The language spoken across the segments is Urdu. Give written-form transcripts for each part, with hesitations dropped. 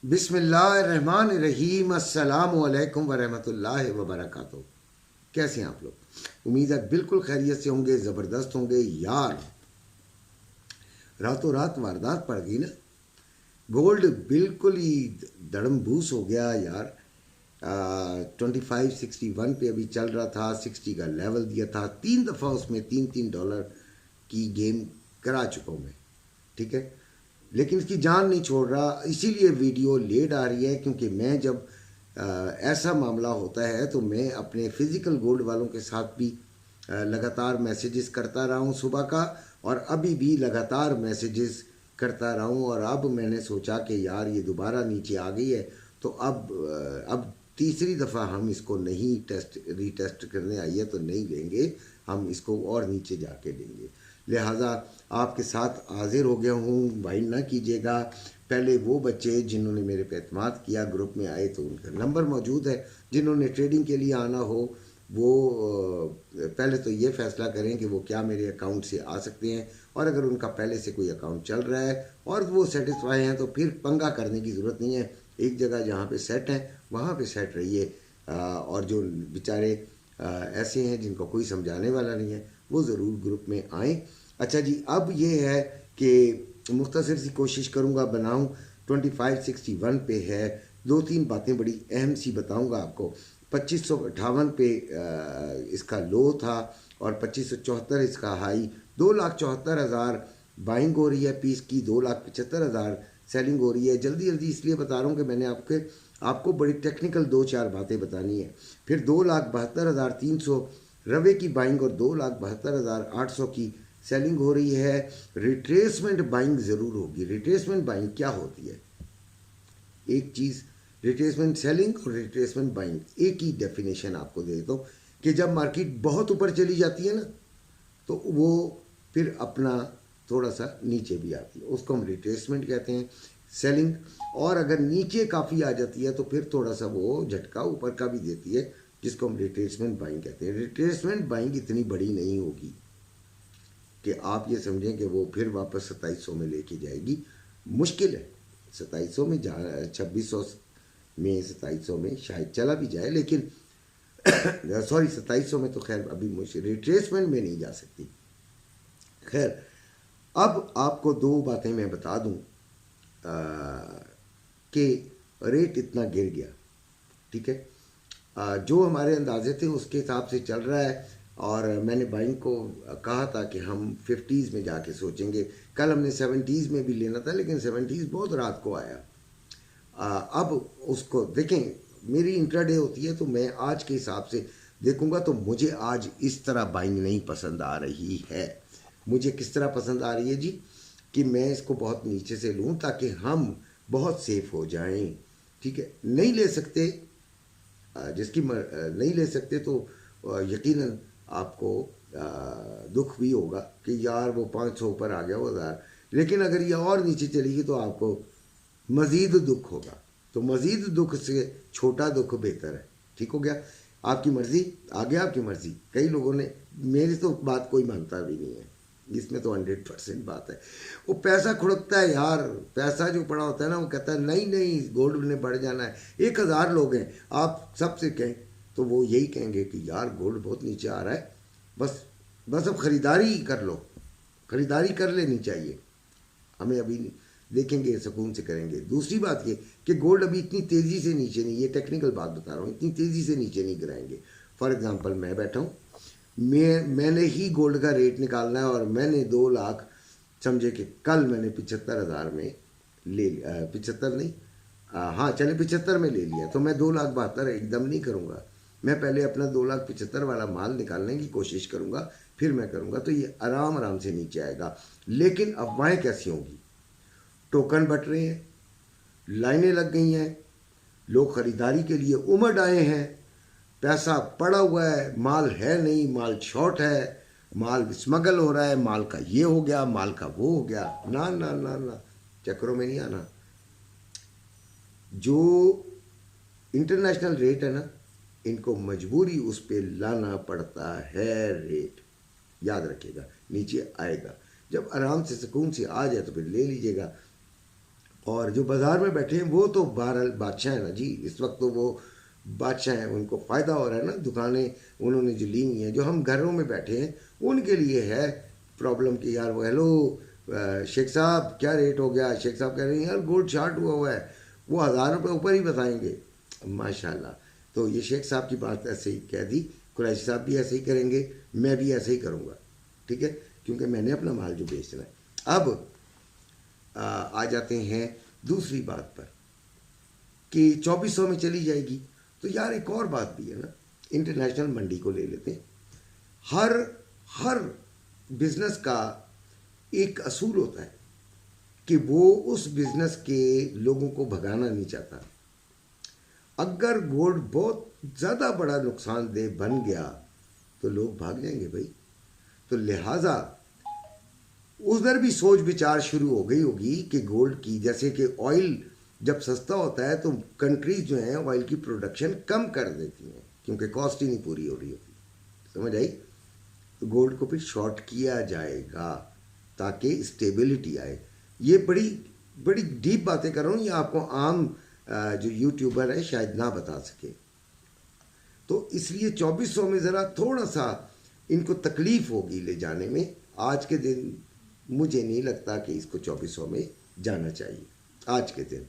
بسم اللہ الرحمن الرحیم، السلام علیکم ورحمۃ اللہ وبرکاتہ۔ کیسے ہیں آپ لوگ؟ امید ہے بالکل خیریت سے ہوں گے، زبردست ہوں گے یار۔ راتوں رات واردات پڑ گئی نا، گولڈ بالکل ہی دڑم بوس ہو گیا یار۔ 2561 پہ ابھی چل رہا تھا، 60 کا لیول دیا تھا، 3 دفعہ اس میں $3 کی گیم کرا چکا ہوں میں، ٹھیک ہے، لیکن اس کی جان نہیں چھوڑ رہا۔ اسی لیے ویڈیو لیٹ آ رہی ہے، کیونکہ میں جب ایسا معاملہ ہوتا ہے تو میں اپنے فزیکل گولڈ والوں کے ساتھ بھی لگاتار میسیجز کرتا رہا ہوں صبح کا، اور ابھی بھی لگاتار میسیجز کرتا رہا ہوں۔ اور اب میں نے سوچا کہ یار یہ دوبارہ نیچے آ گئی ہے، تو اب تیسری دفعہ ہم اس کو نہیں ری ٹیسٹ کرنے آئی ہے تو نہیں لیں گے، ہم اس کو اور نیچے جا کے لیں گے۔ لہٰذا آپ کے ساتھ حاضر ہو گیا ہوں، مائنڈ نہ کیجیے گا۔ پہلے وہ بچے جنہوں نے میرے پہ اعتماد کیا، گروپ میں آئے تو ان کا نمبر موجود ہے، جنہوں نے ٹریڈنگ کے لیے آنا ہو وہ پہلے تو یہ فیصلہ کریں کہ وہ کیا میرے اکاؤنٹ سے آ سکتے ہیں، اور اگر ان کا پہلے سے کوئی اکاؤنٹ چل رہا ہے اور وہ سیٹسفائی ہیں تو پھر پنگا کرنے کی ضرورت نہیں ہے۔ ایک جگہ جہاں پہ سیٹ ہیں وہاں پہ سیٹ رہیے، اور جو بیچارے ایسے ہیں جن کو کوئی سمجھانے والا نہیں ہے وہ ضرور گروپ میں آئیں۔ اچھا جی، اب یہ ہے کہ مختصر سی کوشش کروں گا بناؤں۔ 2561 پہ ہے، 2-3 باتیں بڑی اہم سی بتاؤں گا آپ کو۔ 2558 پہ اس کا لو تھا، اور 2574 اس کا ہائی۔ 2,74,000 بائنگ ہو رہی ہے پیس کی، 2,75,000 سیلنگ ہو رہی ہے۔ جلدی جلدی اس لیے بتا رہا ہوں کہ میں نے آپ کو بڑی ٹیکنیکل 2-4 باتیں بتانی ہیں۔ پھر 2,72,300 روے کی بائنگ اور 2,72,800 کی سیلنگ ہو رہی ہے۔ ریٹریسمنٹ بائنگ ضرور ہوگی۔ ریٹریسمنٹ بائنگ کیا ہوتی ہے؟ ایک چیز ریٹریسمنٹ سیلنگ اور ریٹریسمنٹ بائنگ ایک ہی ڈیفینیشن آپ کو دے دیتا ہوں، کہ جب مارکیٹ بہت اوپر چلی جاتی ہے نا تو وہ پھر اپنا تھوڑا سا نیچے بھی آتی ہے، اس کو ہم ریٹریسمنٹ کہتے ہیں، سیلنگ۔ اور اگر نیچے کافی آ جاتی ہے تو پھر تھوڑا سا وہ جھٹکا اوپر کا بھی دیتی ہے، جس کو ہم ریٹریسمنٹ بائنگ کہتے ہیں۔ ریٹریسمنٹ بائنگ اتنی بڑی نہیں ہوگی کہ آپ یہ سمجھیں کہ وہ پھر واپس 2700 میں لے کے جائے گی، مشکل ہے۔ 2700 میں 2600 میں 2700 میں شاید چلا بھی جائے، لیکن 2700 میں تو خیر ابھی مشکل، ریٹریسمنٹ میں نہیں جا سکتی۔ خیر، اب آپ کو 2 باتیں میں بتا دوں کہ ریٹ اتنا گر گیا، ٹھیک ہے، جو ہمارے اندازے تھے اس کے حساب سے چل رہا ہے، اور میں نے بائنگ کو کہا تھا کہ ہم 50s میں جا کے سوچیں گے۔ کل ہم نے 70s میں بھی لینا تھا، لیکن 70s بہت رات کو آیا۔ اب اس کو دیکھیں، میری انٹراڈے ہوتی ہے تو میں آج کے حساب سے دیکھوں گا، تو مجھے آج اس طرح بائنگ نہیں پسند آ رہی ہے۔ مجھے کس طرح پسند آ رہی ہے جی؟ کہ میں اس کو بہت نیچے سے لوں تاکہ ہم بہت سیف ہو جائیں، ٹھیک ہے۔ نہیں لے سکتے، جس کی نہیں لے سکتے تو یقیناً آپ کو دکھ بھی ہوگا کہ یار وہ 500 اوپر آ گیا وہ 1000، لیکن اگر یہ اور نیچے چلی گئی تو آپ کو مزید دکھ ہوگا۔ تو مزید دکھ سے چھوٹا دکھ بہتر ہے، ٹھیک ہو گیا۔ آپ کی مرضی، آگے آپ کی مرضی۔ کئی لوگوں نے، میری تو بات کوئی مانتا بھی نہیں ہے، اس میں تو 100% بات ہے۔ وہ پیسہ کھڑکتا ہے یار، پیسہ جو پڑا ہوتا ہے نا وہ کہتا ہے نہیں نہیں گولڈ نے بڑھ جانا ہے۔ 1000 لوگ ہیں، آپ سب سے کہیں تو وہ یہی کہیں گے کہ یار گولڈ بہت نیچے آ رہا ہے، بس اب خریداری کر لو، خریداری کر لینی چاہیے۔ ہمیں ابھی دیکھیں گے، سکون سے کریں گے۔ دوسری بات یہ کہ گولڈ ابھی اتنی تیزی سے نیچے نہیں، یہ ٹیکنیکل بات بتا رہا ہوں، اتنی تیزی سے نیچے نہیں گرائیں گے۔ فار ایگزامپل میں بیٹھا ہوں، میں نے ہی گولڈ کا ریٹ نکالنا ہے، اور میں نے 2 لاکھ سمجھے کہ کل میں نے 75,000 میں لے لیا، 75 نہیں، ہاں چلے 75 میں لے لیا، تو میں 2,72,000 ایک دم نہیں کروں گا۔ میں پہلے اپنا 2,75,000 والا مال نکالنے کی کوشش کروں گا، پھر میں کروں گا، تو یہ آرام سے نیچے آئے گا۔ لیکن افواہیں کیسی ہوں گی؟ ٹوکن بٹ رہے ہیں، لائنیں لگ گئی ہیں، لوگ خریداری کے لیے امڑ آئے ہیں، پیسہ پڑا ہوا ہے، مال ہے نہیں، مال شارٹ ہے، مال اسمگل ہو رہا ہے، مال کا یہ ہو گیا، مال کا وہ ہو گیا۔ نہ نہ نہ نہ، چکروں میں نہیں آنا۔ جو انٹرنیشنل ریٹ ہے نا، ان کو مجبوری اس پہ لانا پڑتا ہے ریٹ، یاد رکھیے گا، نیچے آئے گا۔ جب آرام سے سکون سے آ جائے تو پھر لے لیجیے گا، اور جو بازار میں بیٹھے ہیں وہ تو بہرحال بادشاہ ہیں نا جی، اس وقت تو وہ بادشاہ ہیں، ان کو فائدہ ہو رہا ہے نا، دکانیں انہوں نے جو لی ہوئی ہیں. جو ہم گھروں میں بیٹھے ہیں ان کے لیے ہے پرابلم کہ یار وہ ہیلو شیخ صاحب کیا ریٹ ہو گیا، شیخ صاحب کہہ رہے ہیں یار گولڈ شارٹ ہوا ہے، وہ 1000 روپے اوپر ہی بتائیں گے. ماشاء اللہ. تو یہ شیخ صاحب کی بات ایسے ہی کہہ دی، قریشی صاحب بھی ایسے ہی کریں گے، میں بھی ایسے ہی کروں گا، ٹھیک ہے، کیونکہ میں نے اپنا مال جو بیچنا ہے. اب آ جاتے ہیں دوسری بات پر کہ 2400 میں چلی جائے گی. تو یار ایک اور بات بھی ہے نا، انٹرنیشنل منڈی کو لے لیتے ہیں. ہر بزنس کا ایک اصول ہوتا ہے کہ وہ اس بزنس کے لوگوں کو بھگانا نہیں چاہتا. اگر گولڈ بہت زیادہ بڑا نقصان دہ بن گیا تو لوگ بھاگ جائیں گے بھائی. تو لہٰذا ادھر بھی سوچ بچار شروع ہو گئی ہوگی کہ گولڈ کی، جیسے کہ آئل جب سستا ہوتا ہے تو کنٹریز جو ہیں آئل کی پروڈکشن کم کر دیتی ہیں کیونکہ کاسٹ ہی نہیں پوری ہو رہی ہوتی. سمجھ آئی؟ تو گولڈ کو پھر شارٹ کیا جائے گا تاکہ اسٹیبلٹی آئے. یہ بڑی بڑی ڈیپ باتیں کر رہا ہوں، یہ آپ کو عام جو یوٹیوبر ہے شاید نہ بتا سکے. تو اس لیے 2400 میں ذرا تھوڑا سا ان کو تکلیف ہوگی لے جانے میں. آج کے دن مجھے نہیں لگتا کہ اس کو 2400 میں جانا چاہیے آج کے دن.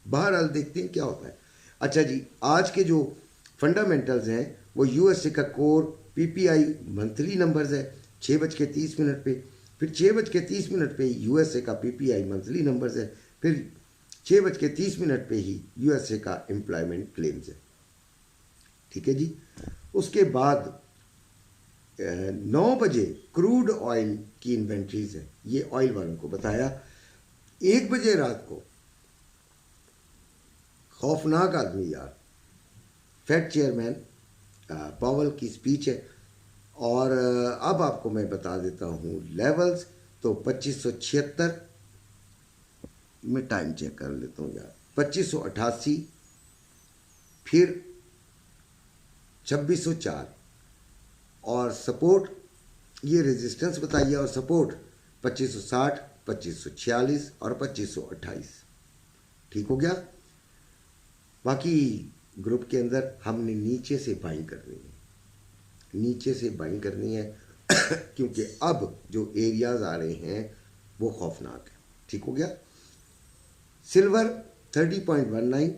بہرحال دیکھتے ہیں کیا ہوتا ہے. اچھا جی، آج کے جو فنڈامنٹلز ہیں وہ یو ایس اے کا کور پی پی آئی منتھلی نمبرز ہے 6:30 پہ، پھر 6:30 پہ یو ایس اے کا پی پی آئی منتھلی نمبرز ہے، پھر 6:30 پہ ہی یو ایس اے کا امپلائمنٹ کلیمز ہے. ٹھیک ہے جی. اس کے بعد 9 بجے کروڈ آئل کی انوینٹریز ہیں، یہ آئل والوں کو بتایا. 1 بجے رات کو خوفناک آدمی یار، فیڈ چیئرمین پاول کی سپیچ ہے. اور اب آپ کو میں بتا دیتا ہوں لیولز. تو 2576 میں ٹائم چیک کر لیتا ہوں یار، 2588، پھر 2604 اور سپورٹ یہ ریزسٹنس بتائیے، اور سپورٹ 2560، 2546 اور 2528. ٹھیک ہو گیا. باقی گروپ کے اندر ہم نے نیچے سے بائنگ کرنی ہے، نیچے سے بائنگ کرنی ہے کیونکہ اب جو ایریاز آ رہے ہیں وہ خوفناک ہیں. ٹھیک ہو گیا. سلور 30.19،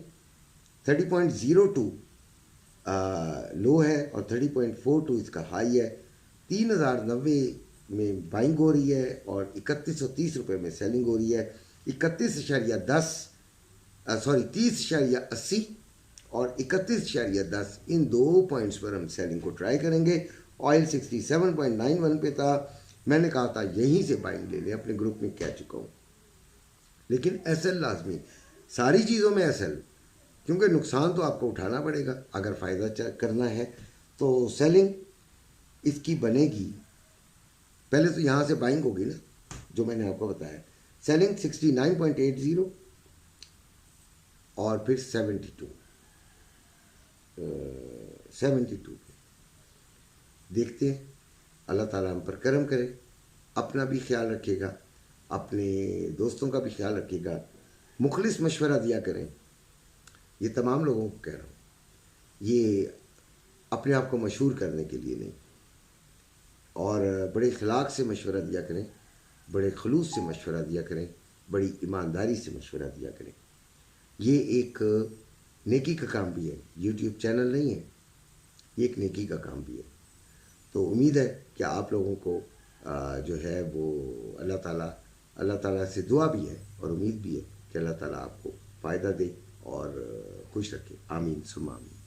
30.02 لو ہے اور 30.42 اس کا ہائی ہے. 3090 میں بائنگ ہو رہی ہے اور 3130 روپے میں سیلنگ ہو رہی ہے. 30.80 اور 31.10 ان 2 پوائنٹس پر ہم سیلنگ کو ٹرائی کریں گے. آئل 67.91 پہ تھا، میں نے کہا تھا یہیں سے بائنگ لے لیں، اپنے گروپ میں کہہ چکا ہوں. لیکن ایس ایل لازمی، ساری چیزوں میں ایس ایل، کیونکہ نقصان تو آپ کو اٹھانا پڑے گا اگر فائدہ کرنا ہے. تو سیلنگ اس کی بنے گی، پہلے تو یہاں سے بائنگ ہوگی نا جو میں نے آپ کو بتایا. سیلنگ 69.80 اور پھر 72 پہ دیکھتے ہیں. اللہ تعالیٰ ہم پر کرم کرے، اپنا بھی خیال رکھے گا، اپنے دوستوں کا بھی خیال رکھے گا. مخلص مشورہ دیا کریں، یہ تمام لوگوں کو کہہ رہا ہوں، یہ اپنے آپ کو مشہور کرنے کے لیے نہیں. اور بڑے اخلاق سے مشورہ دیا کریں، بڑے خلوص سے مشورہ دیا کریں، بڑی ایمانداری سے مشورہ دیا کریں. یہ ایک نیکی کا کام بھی ہے، یوٹیوب چینل نہیں ہے، یہ ایک نیکی کا کام بھی ہے. تو امید ہے کہ آپ لوگوں کو جو ہے وہ اللہ تعالیٰ سے دعا بھی ہے اور امید بھی ہے کہ اللہ تعالیٰ آپ کو فائدہ دے اور خوش رکھے. آمین ثم آمین.